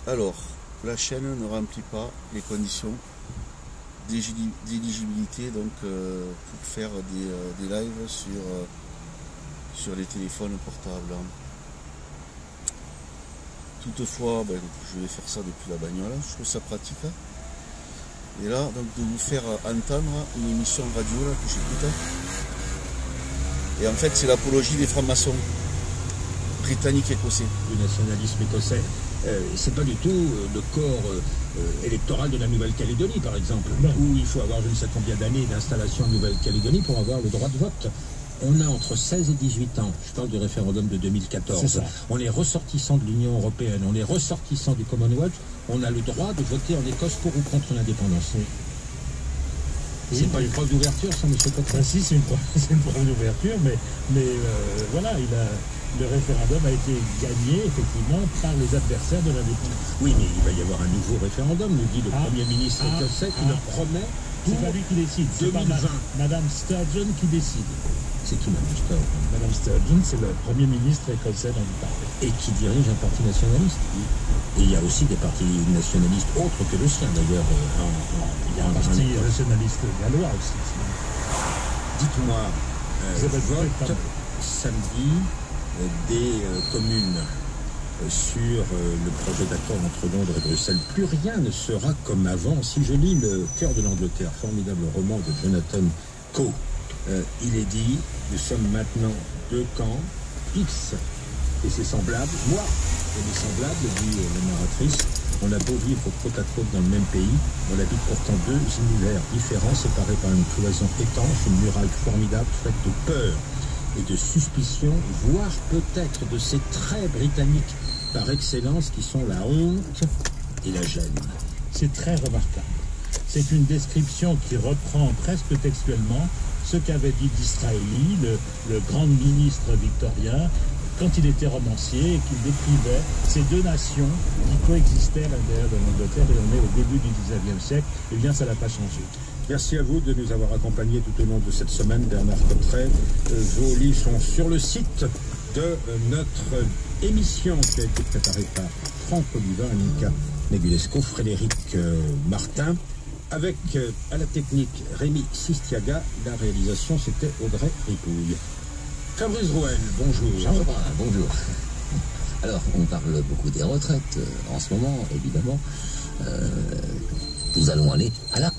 Alors, la chaîne ne remplit pas les conditions d'éligibilité donc pour faire des lives sur les téléphones portables. Toutefois, je vais faire ça depuis la bagnole, je trouve ça pratique. Et là, donc de vous faire entendre une émission radio là, que j'écoute. Et en fait, c'est l'apologie des francs-maçons britanniques écossais. Du nationalisme écossais. C'est pas du tout le corps électoral de la Nouvelle-Calédonie, par exemple, où il faut avoir je ne sais combien d'années d'installation en Nouvelle-Calédonie pour avoir le droit de vote. On a entre 16 et 18 ans, je parle du référendum de 2014, on est ressortissant de l'Union européenne, on est ressortissant du Commonwealth, on a le droit de voter en Écosse pour ou contre l'indépendance. Oui. C'est pas une preuve d'ouverture, ça, monsieur Coquelin? Ben si, c'est une preuve d'ouverture, mais voilà, le référendum a été gagné, effectivement, par les adversaires de l'indépendance. Oui, mais il va y avoir un nouveau référendum, nous dit le Premier ministre écossais, qui le promet. C'est pas lui qui décide, c'est pas Madame Sturgeon qui décide. C'est qui, Madame Sturgeon? Madame Sturgeon, c'est le Premier ministre écossais dont vous parlez. Et qui dirige un parti nationaliste. Et il y a aussi des partis nationalistes autres que le sien, d'ailleurs. Il y a un parti nationaliste gallois aussi. Dites-moi, vote samedi des communes sur le projet d'accord entre Londres et Bruxelles. Plus rien ne sera comme avant. Si je lis Le Cœur de l'Angleterre, formidable roman de Jonathan Coe, il est dit, nous sommes maintenant deux camps, X et ses semblables, moi et mes semblables, dit la narratrice. On a beau vivre côte à côte dans le même pays, on habite pourtant deux univers différents, séparés par une cloison étanche, une muraille formidable, faite de peur et de suspicion, voire peut-être de ces traits britanniques par excellence qui sont la honte et la gêne. C'est très remarquable. C'est une description qui reprend presque textuellement ce qu'avait dit Disraeli, le grand ministre victorien, quand il était romancier et qu'il décrivait ces deux nations qui coexistaient à l'intérieur de l'Angleterre, et on est au début du XIXe siècle, eh bien ça n'a pas changé. Merci à vous de nous avoir accompagnés tout au long de cette semaine, Bernard Cotterêts. Vos livres sont sur le site de notre émission qui a été préparée par Franck Oliva, Annika Negulesco, Frédéric Martin, avec à la technique Rémi Sistiaga. La réalisation, c'était Audrey Ripouille. Fabrice Rouel, bonjour. Bonjour. Alors, on parle beaucoup des retraites en ce moment, évidemment. Nous allons aller à la